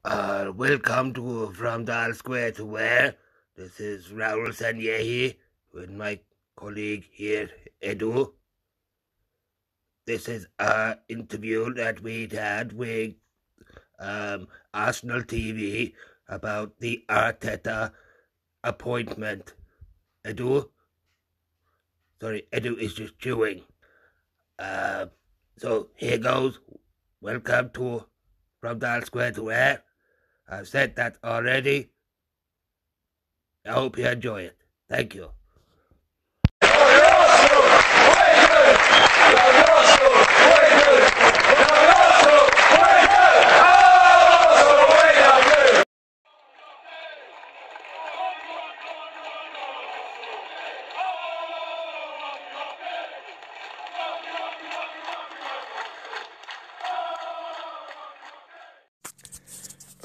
Welcome to From Dal Square to Where. This is Raul Sanyehi with my colleague here, Edu. This is an interview that we had with Arsenal TV about the Arteta appointment. Edu? Sorry, Edu is just chewing. So here goes. Welcome to From Dal Square to Where. I've said that already. I hope you enjoy it. Thank you.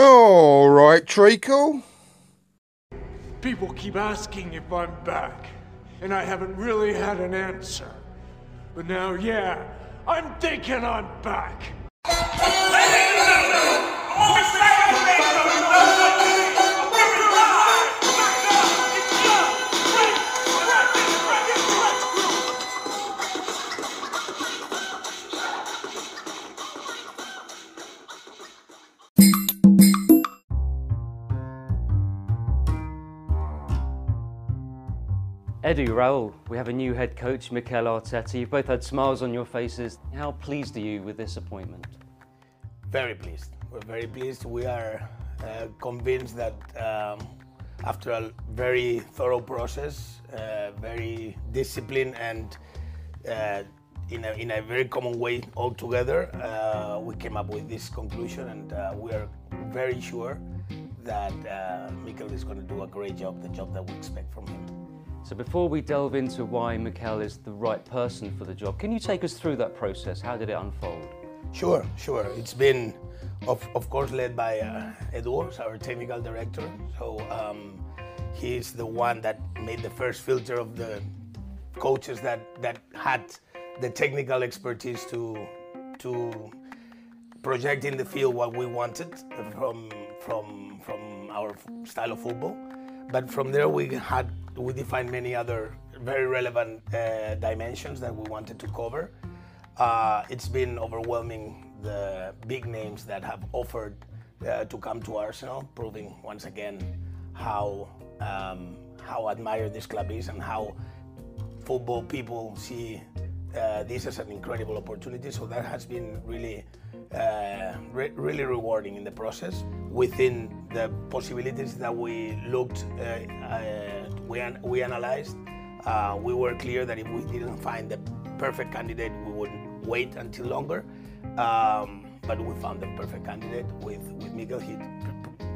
All right, Treacle. People keep asking if I'm back, and I haven't really had an answer. But now, yeah, I'm thinking I'm back. Edu, Raul, we have a new head coach, Mikel Arteta. You've both had smiles on your faces. How pleased are you with this appointment? Very pleased. We're very pleased. We are convinced that after a very thorough process, very disciplined and in a very common way altogether, we came up with this conclusion, and we are very sure that Mikel is going to do a great job, the job that we expect from him. So before we delve into why Mikel is the right person for the job, can you take us through that process? How did it unfold? Sure. It's been, of course, led by Edu, our technical director. So he's the one that made the first filter of the coaches that had the technical expertise to project in the field what we wanted from our style of football. But from there we defined many other very relevant dimensions that we wanted to cover. It's been overwhelming, the big names that have offered to come to Arsenal, proving once again how admired this club is and how football people see this as an incredible opportunity. So that has been really really rewarding in the process. Within the possibilities that we looked, we analyzed, we were clear that if we didn't find the perfect candidate, we would wait until longer. But we found the perfect candidate with Mikel. He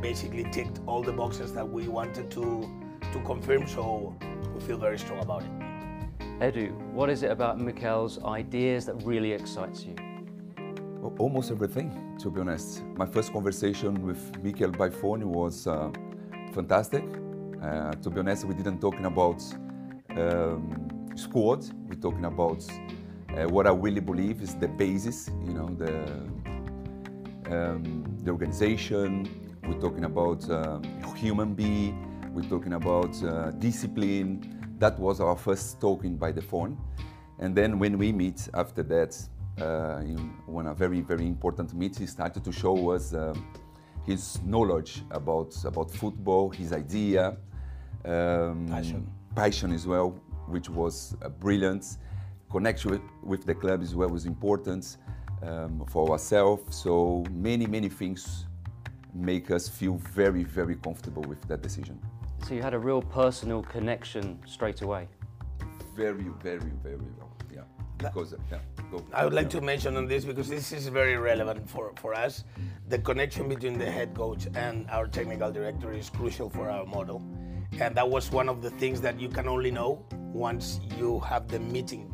basically ticked all the boxes that we wanted to confirm, so we feel very strong about it. Edu, what is it about Mikel's ideas that really excites you? Almost everything, to be honest. My first conversation with Mikel by phone was fantastic. To be honest, we didn't talking about squad. We're talking about what I really believe is the basis. You know, the organization. We're talking about human being. We're talking about discipline. That was our first talking by the phone, and then when we meet after that. In a very, very important meet, he started to show us his knowledge about football, his idea, passion as well, which was brilliant. Connection with the club as well was important for ourselves. So many things make us feel very, very comfortable with that decision. So you had a real personal connection straight away? Very, very, very well, yeah. Because, I would like to mention on this because this is very relevant for us. The connection between the head coach and our technical director is crucial for our model. And that was one of the things that you can only know once you have the meeting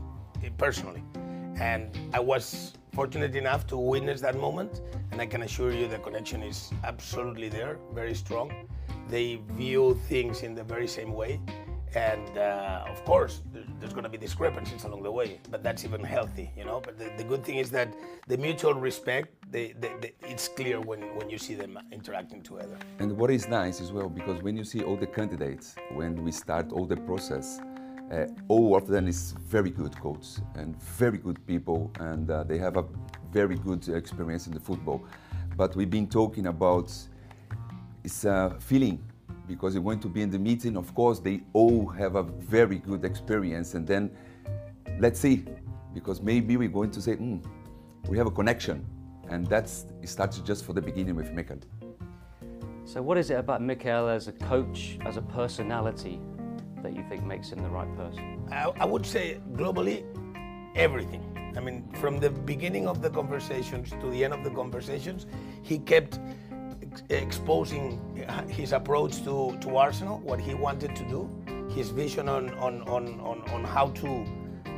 personally. And I was fortunate enough to witness that moment, and I can assure you the connection is absolutely there, very strong. They view things in the very same way. And of course, there's going to be discrepancies along the way, but that's even healthy, you know. But the good thing is that the mutual respect it's clear when you see them interacting together. And what is nice as well, because when you see all the candidates, when we start all the process, all of them is very good coaches and very good people, and they have a very good experience in the football. But we've been talking about it's a feeling, because you're going to be in the meeting. Of course, they all have a very good experience, and then let's see, because maybe we're going to say, we have a connection, and it starts just for the beginning with Mikel. So what is it about Mikel as a coach, as a personality, that you think makes him the right person? I would say globally, everything. I mean, from the beginning of the conversations to the end of the conversations, he kept exposing his approach to Arsenal, what he wanted to do, his vision on how to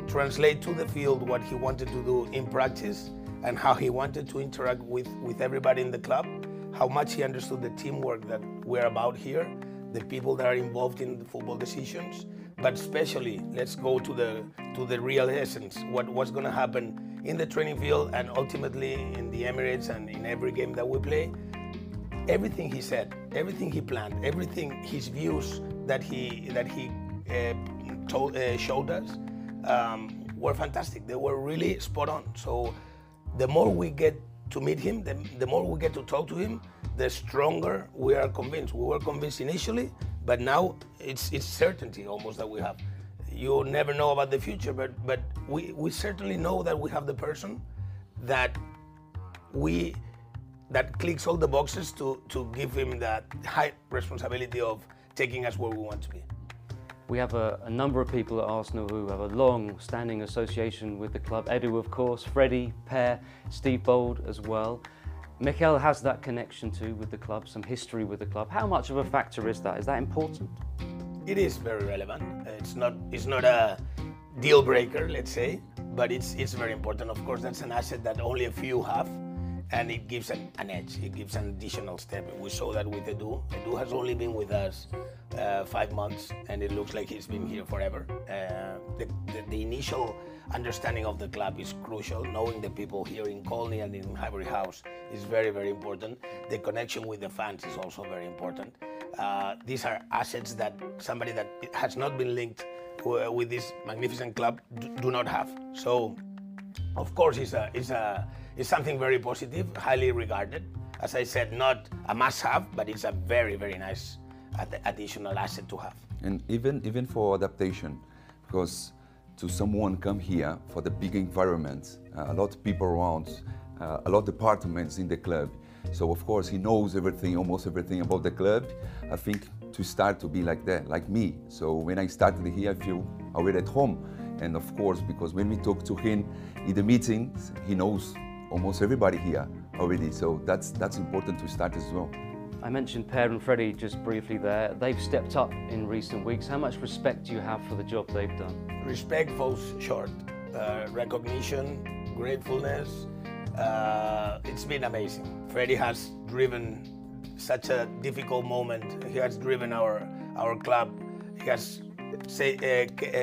translate to the field what he wanted to do in practice, and how he wanted to interact with everybody in the club, how much he understood the teamwork that we're about here, the people that are involved in the football decisions, but especially let's go to the real essence, what's going to happen in the training field and ultimately in the Emirates and in every game that we play. Everything he said, everything he planned, everything, his views that he showed us were fantastic. They were really spot on. So the more we get to meet him, the more we get to talk to him, the stronger we are convinced. We were convinced initially, but now it's certainty almost that we have. You never know about the future, but we certainly know that we have the person that clicks all the boxes to give him that high responsibility of taking us where we want to be. We have a number of people at Arsenal who have a long-standing association with the club. Edu, of course, Freddie, Per, Steve Bold as well. Mikel has that connection too with the club, some history with the club. How much of a factor is that? Is that important? It is very relevant. It's not a deal breaker, let's say, but it's very important. Of course, that's an asset that only a few have, and it gives an edge. It gives an additional step. We saw that with Edu. Edu has only been with us 5 months, and it looks like he's been here forever. The initial understanding of the club is crucial. Knowing the people here in Colney and in Highbury House is very, very important. The connection with the fans is also very important. These are assets that somebody that has not been linked with this magnificent club do not have. So, of course, it's something very positive, highly regarded. As I said, not a must-have, but it's a very, very nice additional asset to have. And even for adaptation, because to someone come here for the big environment, a lot of people around, a lot of departments in the club. So of course he knows everything, almost everything about the club. I think to start to be like that, like me. So when I started here, I feel already at home. And of course, because when we talk to him in the meetings, he knows almost everybody here already. So that's important to start as well. I mentioned Per and Freddie just briefly there. They've stepped up in recent weeks. How much respect do you have for the job they've done? Respect falls short. Recognition, gratefulness. It's been amazing. Freddie has driven such a difficult moment. He has driven our club. He has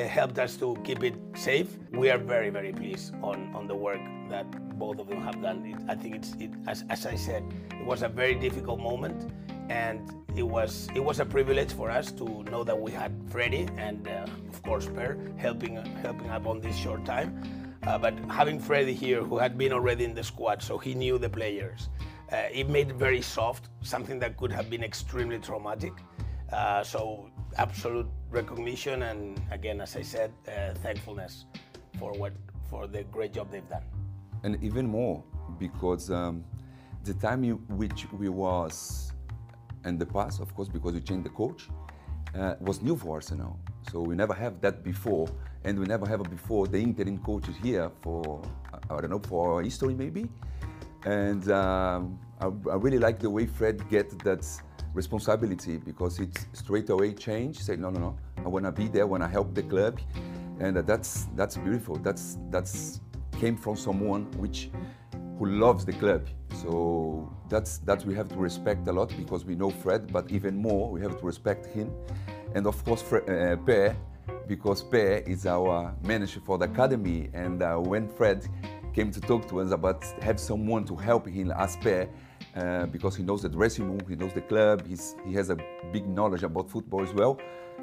helped us to keep it safe. We are very, very pleased on the work that both of them have done. I think as I said, it was a very difficult moment, and it was a privilege for us to know that we had Freddie and of course Per helping up on this short time. But having Freddie here, who had been already in the squad, so he knew the players, it made it very soft, something that could have been extremely traumatic. So absolute recognition, and again, as I said, thankfulness for the great job they've done. And even more, because the time which we was in the past, of course, because we changed the coach, was new for Arsenal. So we never have that before, and we never have before the interim coaches here for, I don't know, for our history maybe. And I really like the way Fred gets that responsibility, because it's straight away change. Say no, I want to be there, I want to help the club, and that's beautiful. That's came from someone who loves the club. So that we have to respect a lot, because we know Fred, but even more we have to respect him, and of course Per, because Per is our manager for the academy, and when Fred came to talk to us about have someone to help him as pair, because he knows the dressing room, he knows the club, he has a big knowledge about football as well.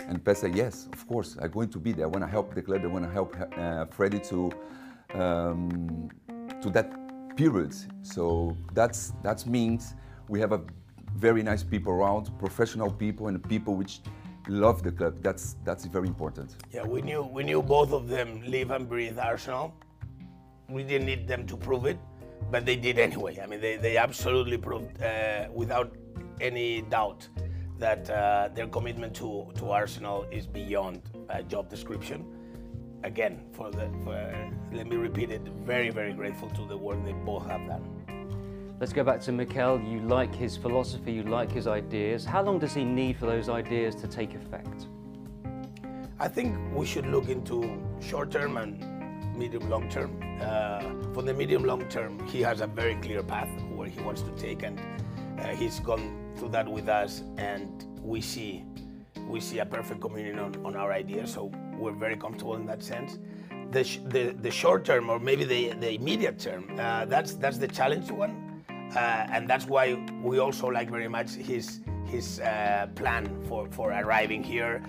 And Per said, yes, of course, I'm going to be there. I want to help the club, I want to help Freddie to that period. So that means we have a very nice people around, professional people and people which love the club. That's very important. Yeah, we knew both of them live and breathe Arsenal. We didn't need them to prove it, but they did anyway. I mean, they absolutely proved without any doubt that their commitment to Arsenal is beyond a job description. Again, let me repeat it, very, very grateful to the work they both have done. Let's go back to Mikel. You like his philosophy, you like his ideas. How long does he need for those ideas to take effect? I think we should look into short-term and medium-long term. For the medium-long term, he has a very clear path where he wants to take, and he's gone through that with us, and we see a perfect communion on our ideas, so we're very comfortable in that sense. The short term, or maybe the immediate term, that's the challenge one. And that's why we also like very much his plan for arriving here,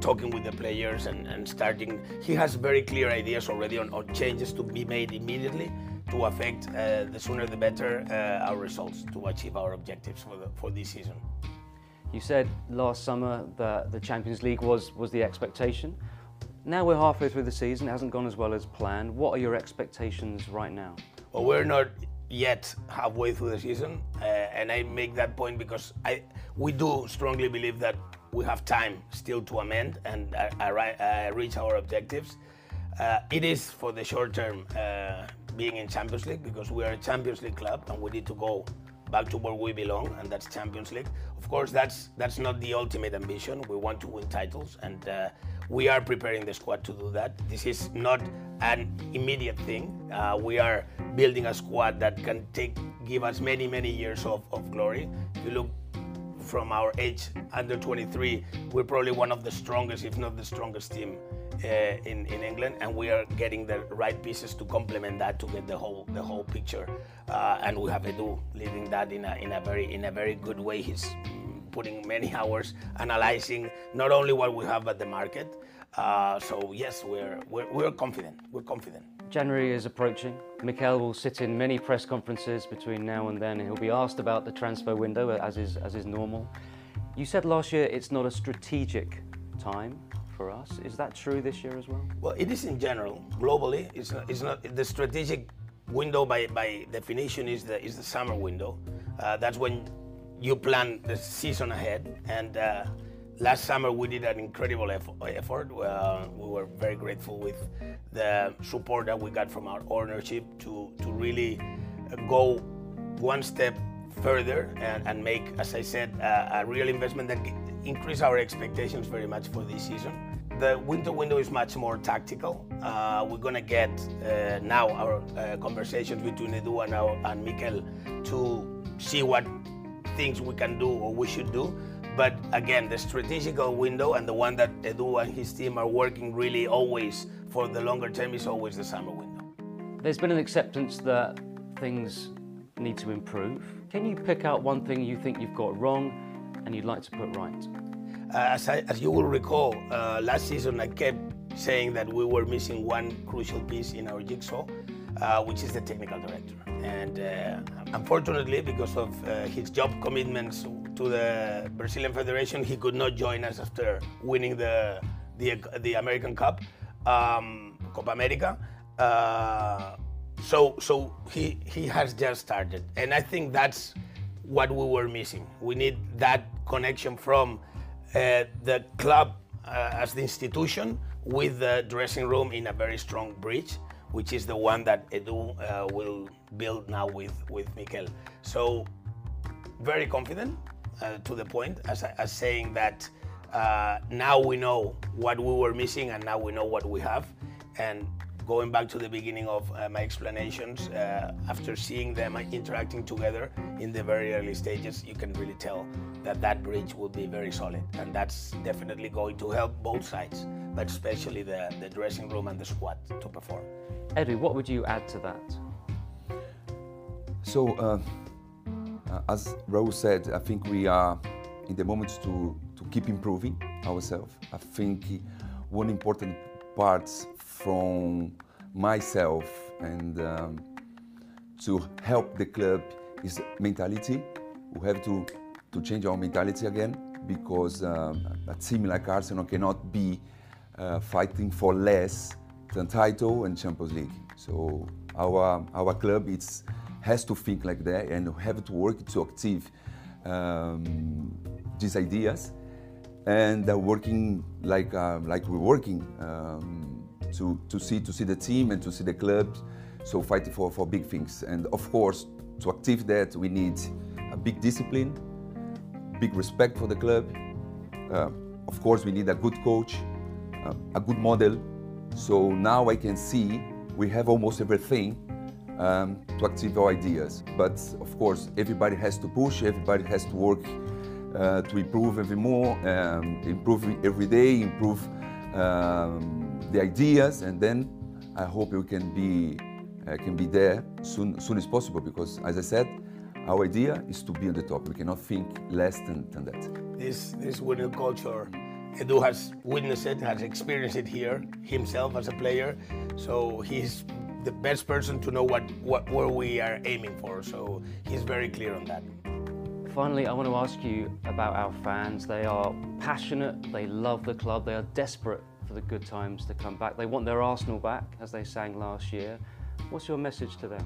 talking with the players and starting. He has very clear ideas already on changes to be made immediately to affect, the sooner the better, our results, to achieve our objectives for this season. You said last summer that the Champions League was the expectation. Now we're halfway through the season, it hasn't gone as well as planned. What are your expectations right now? Well, we're not yet halfway through the season, and I make that point because we do strongly believe that we have time still to amend and reach our objectives. It is for the short term being in Champions League, because we are a Champions League club and we need to go back to where we belong, and that's Champions League. Of course, that's not the ultimate ambition. We want to win titles, and we are preparing the squad to do that. This is not an immediate thing. We are building a squad that can give us many, many years of glory. If you look from our age, under 23, we're probably one of the strongest, if not the strongest team in England, and we are getting the right pieces to complement that to get the whole picture. And we have Edu leading that in a very good way. He's putting many hours analyzing not only what we have but the market. So yes, we're confident. We're confident. January is approaching. Mikel will sit in many press conferences between now and then, and he'll be asked about the transfer window, as is normal. You said last year it's not a strategic time for us. Is that true this year as well? Well, it is in general. Globally, it's not the strategic window by definition is the summer window. That's when you plan the season ahead, and last summer we did an incredible effort. We were very grateful with the support that we got from our ownership to really go one step further and make, as I said, a real investment that increase our expectations very much for this season. The winter window is much more tactical. We're going to get now our conversations between Edu and Mikel to see what things we can do or we should do. But again, the strategical window and the one that Edu and his team are working really always for the longer term is always the summer window. There's been an acceptance that things need to improve. Can you pick out one thing you think you've got wrong and you'd like to put right? As you will recall, last season I kept saying that we were missing one crucial piece in our jigsaw, which is the technical director. And unfortunately, because of his job commitments to the Brazilian Federation, he could not join us after winning the American Cup, Copa America. So he has just started, and I think that's what we were missing. We need that connection from the club as the institution with the dressing room in a very strong bridge, which is the one that Edu will build now with Mikel. So very confident to the point as saying that now we know what we were missing and now we know what we have. And going back to the beginning of my explanations, after seeing them interacting together in the very early stages, you can really tell that bridge will be very solid. And that's definitely going to help both sides, but especially the dressing room and the squad to perform. Edu, what would you add to that? So, as Raul said, I think we are in the moment to keep improving ourselves. I think one important part from myself and to help the club is mentality. We have to change our mentality again, because a team like Arsenal cannot be fighting for less than title and Champions League. So our club has to think like that and have to work to achieve these ideas, and working like we're working to see the team and to see the club, so fighting for big things. And of course, to achieve that, we need a big discipline, big respect for the club. Of course, we need a good coach, a good model. So now I can see we have almost everything to achieve our ideas. But of course, everybody has to push, everybody has to work to improve every more, improve every day, improve the ideas, and then I hope we can be there soon as possible, because as I said, our idea is to be on the top. We cannot think less than that. This winning culture, Edu has witnessed it, has experienced it here himself as a player, so he's the best person to know where we are aiming for, so he's very clear on that. Finally, I want to ask you about our fans. They are passionate, they love the club, they are desperate for the good times to come back. They want their Arsenal back, as they sang last year. What's your message to them?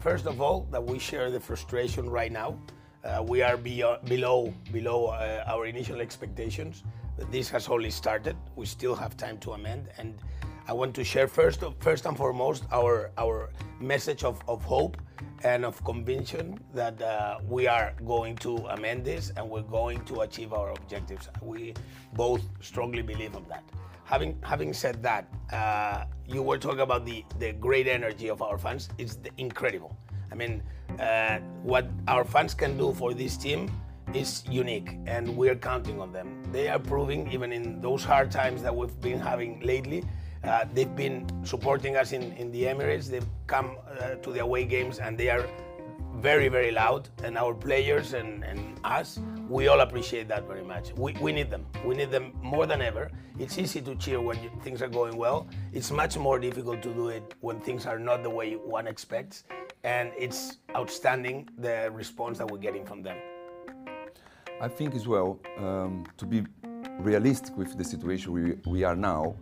First of all, that we share the frustration right now. We are below our initial expectations, but this has only started. We still have time to amend, and I want to share first and foremost our message of hope and of conviction that we are going to amend this and we're going to achieve our objectives. We both strongly believe in that. Having said that, you were talking about the great energy of our fans. It's incredible. I mean, what our fans can do for this team is unique, and we're counting on them. They are proving, even in those hard times that we've been having lately, they've been supporting us in the Emirates. They've come to the away games, and they are very, very loud. And our players and us, we all appreciate that very much. We need them. We need them more than ever. It's easy to cheer when things are going well. It's much more difficult to do it when things are not the way one expects. And it's outstanding, the response that we're getting from them. I think as well, to be realistic with the situation we are now,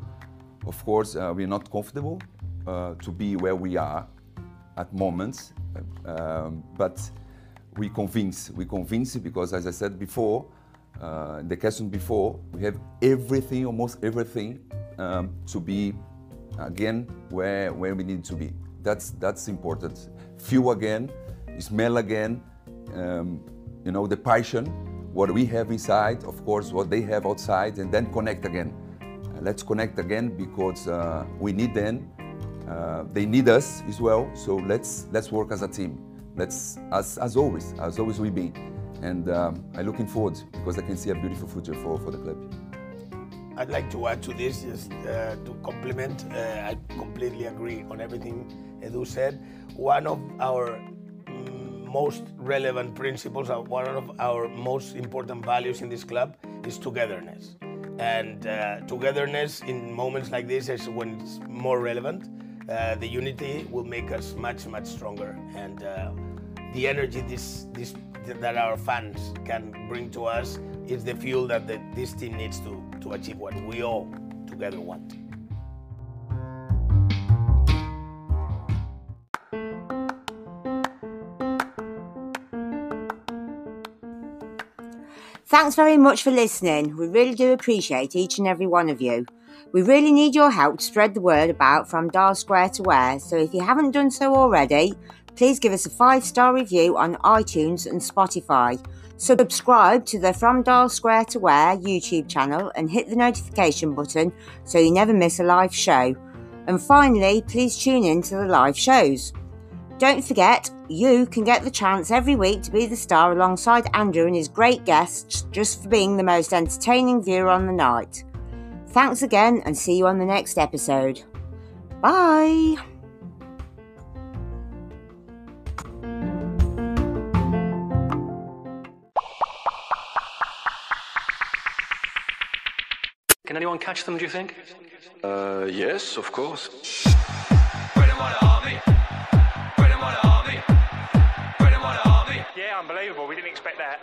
of course, we're not comfortable to be where we are at moments, but we convince because, as I said before, the question before, we have everything, almost everything, to be again where we need to be. That's important. Feel again, smell again, the passion, what we have inside, of course, what they have outside, and then connect again. Let's connect again, because we need them. They need us as well. So let's work as a team. Let's as always we've been. And I'm looking forward, because I can see a beautiful future for the club. I'd like to add to this, just to complement. I completely agree on everything Edu said. One of our most relevant principles, one of our most important values in this club is togetherness. And togetherness in moments like this is when it's more relevant. The unity will make us much, much stronger. And the energy that our fans can bring to us is the fuel that this team needs to achieve what we all together want. Thanks very much for listening. We really do appreciate each and every one of you. We really need your help to spread the word about From Dial Square to Where, so if you haven't done so already, please give us a 5-star review on iTunes and Spotify. Subscribe to the From Dial Square to Where YouTube channel and hit the notification button so you never miss a live show. And finally, please tune in to the live shows. Don't forget, you can get the chance every week to be the star alongside Andrew and his great guests, just for being the most entertaining viewer on the night. Thanks again, and see you on the next episode. Bye! Can anyone catch them, do you think? Yes, of course. Yeah, unbelievable. We didn't expect that.